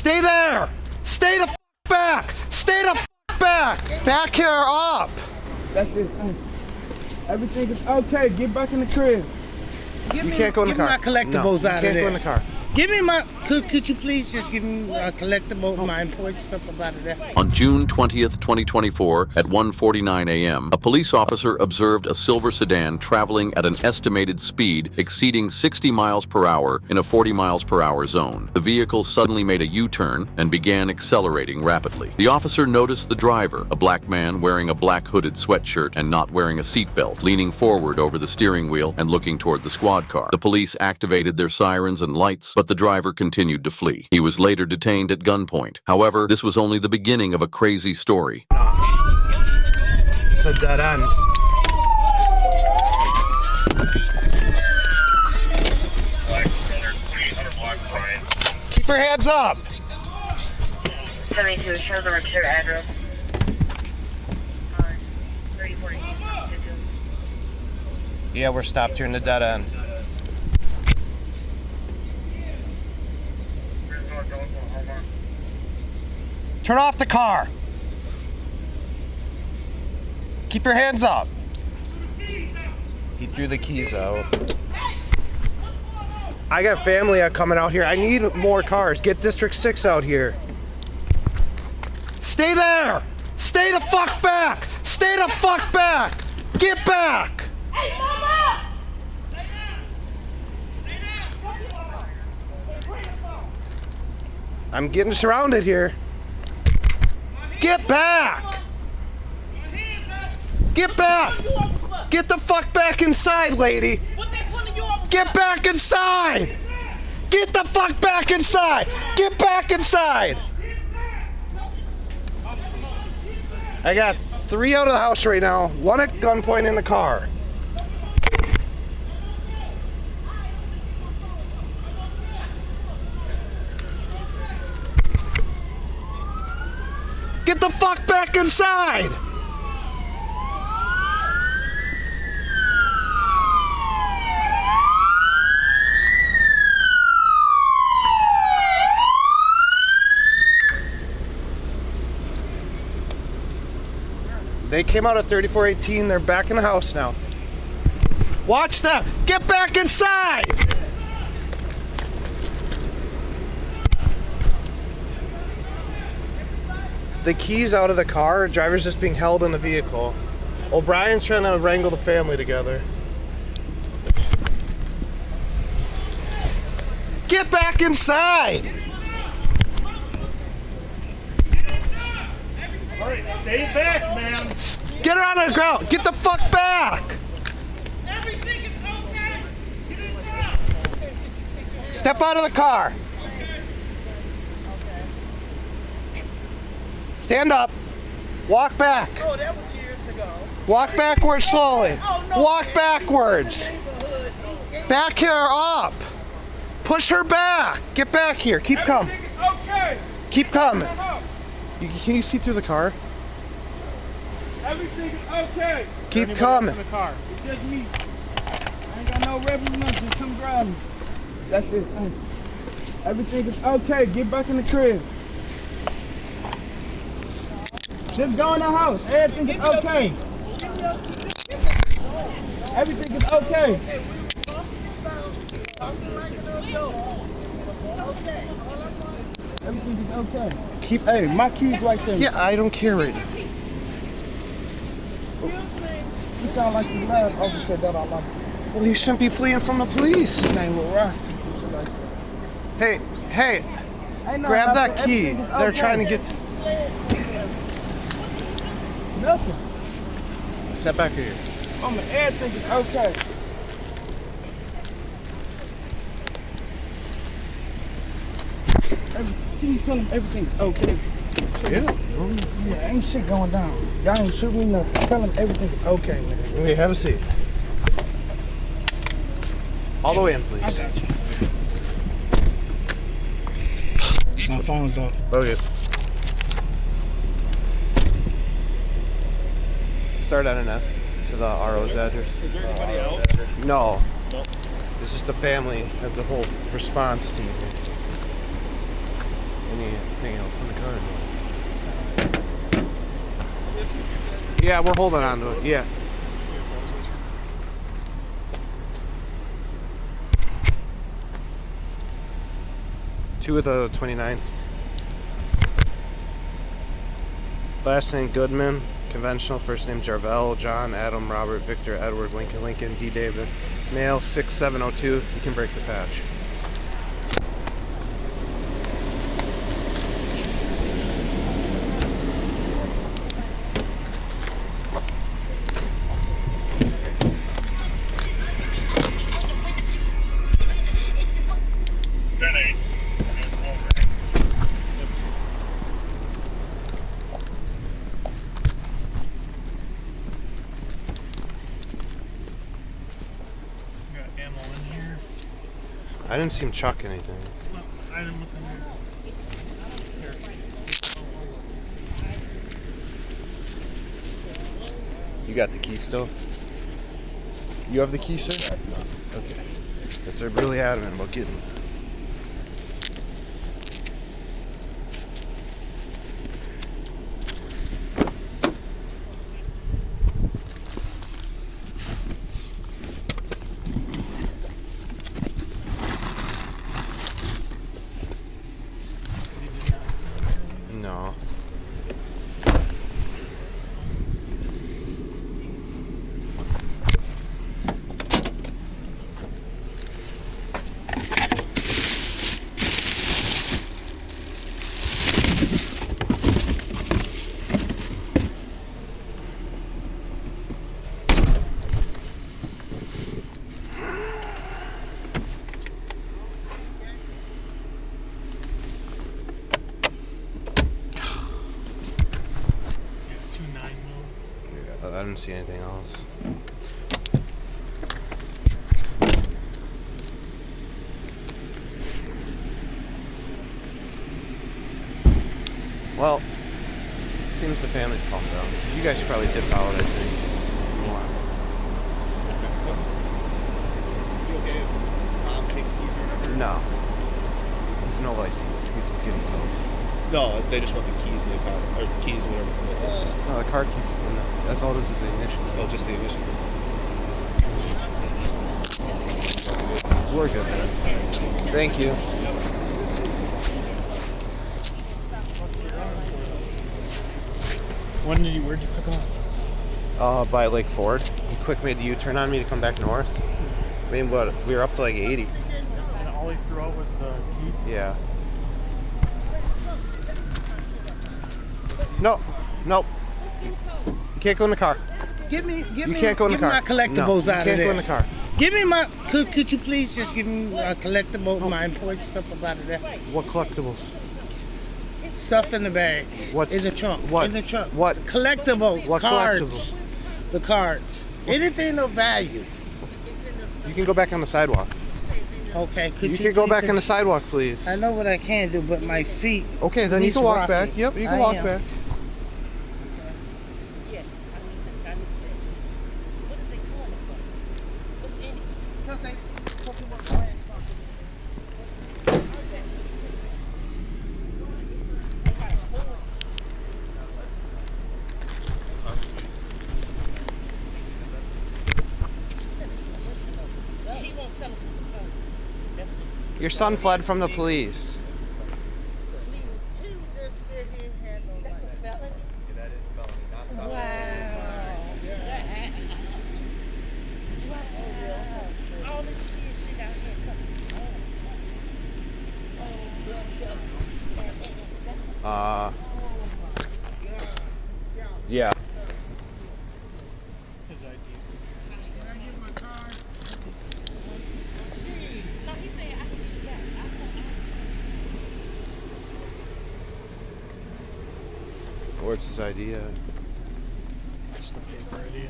Stay there! Stay the f back! Stay the f back! Back here up! That's it, son. Everything is okay. Get back in the crib. You can't go in the car. Give me my collectibles out of there. You can't go in the car. Give me my, could you please just give me a collectible, my important stuff out of there? On June 20th, 2024, at 1:49 a.m., a police officer observed a silver sedan traveling at an estimated speed exceeding 60 miles per hour in a 40 miles per hour zone. The vehicle suddenly made a U-turn and began accelerating rapidly. The officer noticed the driver, a black man wearing a black hooded sweatshirt and not wearing a seatbelt, leaning forward over the steering wheel and looking toward the squad car. The police activated their sirens and lights, but the driver continued to flee. He was later detained at gunpoint. However, this was only the beginning of a crazy story. It's a dead end. Keep your hands up! 72, show the repair address. 3040. Yeah, we're stopped here in the dead end. Turn off the car. Keep your hands up. He threw the keys out. I got family coming out here. I need more cars. Get District 6 out here. Stay there. Stay the fuck back. Stay the fuck back. Get back. Hey, mama! I'm getting surrounded here. Get back! Get back! Get the fuck back inside, lady! Get back inside! Get the fuck back inside! Get back inside! I got 3 out of the house right now, 1 at gunpoint in the car. Get the fuck back inside! They came out at 3418. They're back in the house now. Watch them! Get back inside! The keys out of the car, driver's just being held in the vehicle. O'Brien's trying to wrangle the family together. Get back inside! All right, stay back, man. Get her on the ground! Get the fuck back! Everything is okay. Get inside. Step out of the car! Stand up. Walk back. Oh, that was years ago. Walk backwards slowly. Oh, no. Walk backwards. Back here up. Push her back. Get back here. Keep coming. Okay. Keep coming. Can you see through the car? Everything is okay. Keep coming. It's just me. I ain't got no revenue. Just come grab me. That's it, son. Everything is okay. Get back in the crib. Just go in the house. Everything is okay. Everything is okay. Everything is okay. Keep. Hey, my keys right there. Yeah, I don't care right now. You sound like the last officer that I like. Well, he shouldn't be fleeing from the police. His name was Ross. Some shit like that. Hey, Ain't no grab nothing. that key. Everything is They're okay. trying to get. Nothing. Step back here. Everything is okay. Can you tell them everything's okay? Yeah. Yeah, ain't shit going down. Y'all ain't shoot me nothing. Tell them everything's okay, man. Okay, have a seat. All the way in, please. I got you. My phone's off. Okay. Start at an S to the RO's address. Is there anybody else? No. No. It's just a family as a whole response team. And anything else in the car? Yeah, we're holding on to it. Yeah. Two of the 29. Last name Goodman. Conventional. First name Jarvel. John, Adam, Robert, Victor, Edward, Lincoln, D. David. Male 6702. You can break the patch. I didn't see him chuck anything. Well, I didn't look in there. You got the key still? You have the key, sir? That's not. Okay. Because they're really adamant about getting it. No. I didn't see anything else. Well, it seems the family's calmed down. You guys should probably dip out, I think. You okay if Mom takes keys or whatever? No. There's no license. He's just getting towed. No, they just want the keys to the car, or keys, whatever. No, the car keys. That's all this is, the ignition. Oh, just the ignition. We're good there. Thank you. Where'd you pick up? By Lake Ford. He quick made the U-turn on me to come back north. I mean, what? We were up to like 80. And all he threw out was the key? Yeah. No. Nope. You can't go in the car. Give me can't go in the car. my collectibles No, out you of can't go there. in the car. Give me my. Could you please just give me a collectible, my important stuff out of there? What collectibles? Stuff in the bags. What's in the trunk? What? In the trunk. What? Collectible. What Cards. The cards. Anything of value. You can go back on the sidewalk. Okay. Could You you can go please back on the sidewalk, please. I know what I can do, but my feet. Okay, then you These can walk rocky. back. Yep, you can I walk am. back. Yes, I need that. What is they towing it for? What's in it? Just say, He won't tell us what the phone is. That's what Your son fled from the police. he just stood here and had no life. felony. Yeah, that is a felony, not solid. Wow. All this serious shit out here coming. Yeah. His IDs. No, he said I can give you that. Where's his ID at? Just the paper ID.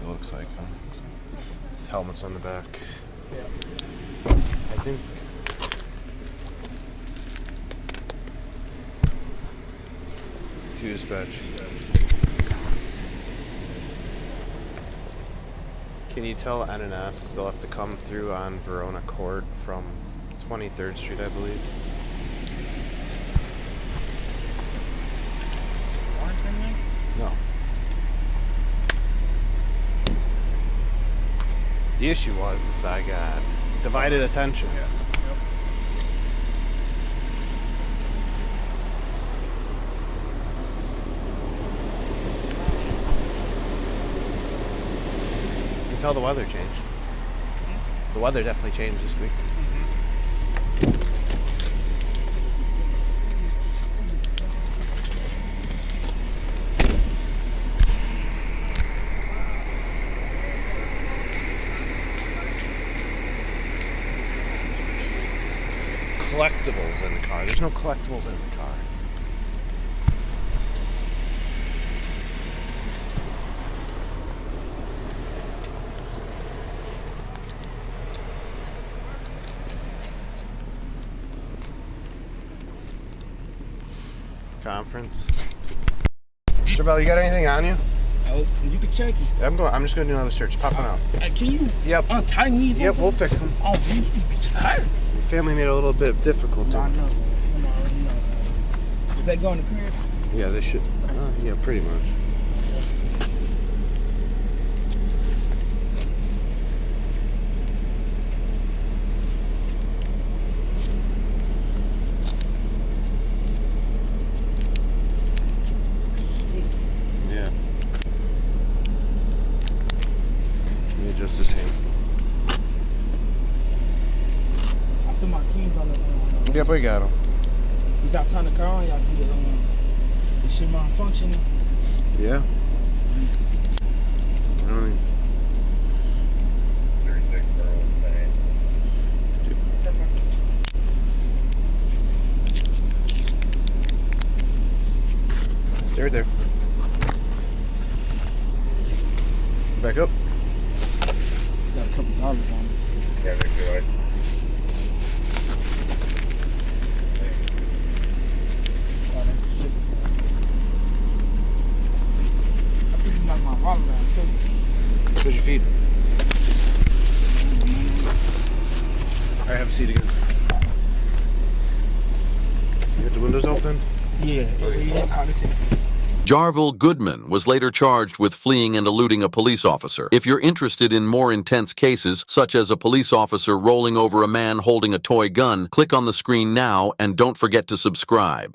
It looks like his helmet's on the back. Yeah. I think. To dispatch. Can you tell NNS they'll have to come through on Verona Court from 23rd Street, I believe? No. The issue is I got divided attention. Yeah. You can tell the weather changed. The weather definitely changed this week. Collectibles in the car. There's no collectibles in the car. Conference. Chevelle, you got anything on you? Oh, you can check it. I'm just gonna do another search. Pop one out. Can you untie me? Yep, we'll fix them. Oh, you tired? Your family made it a little bit difficult. No, I know. Did they go in the crib? Yeah, they should. Yeah, pretty much. Yeah. Yeah, just the same. I put my keys on the. Yep, we got them. You got to turn the car on. Y'all see the shit malfunctioning. Yeah. I don't even... Stay right there. Back up. Got a couple dollars on it. Yeah, they're good. I think you knocked my wallet down too. Push your feet. Alright, have a seat again. You got the windows open? Yeah, it's hot as hell. Jarville Goodman was later charged with fleeing and eluding a police officer. If you're interested in more intense cases, such as a police officer rolling over a man holding a toy gun, click on the screen now and don't forget to subscribe.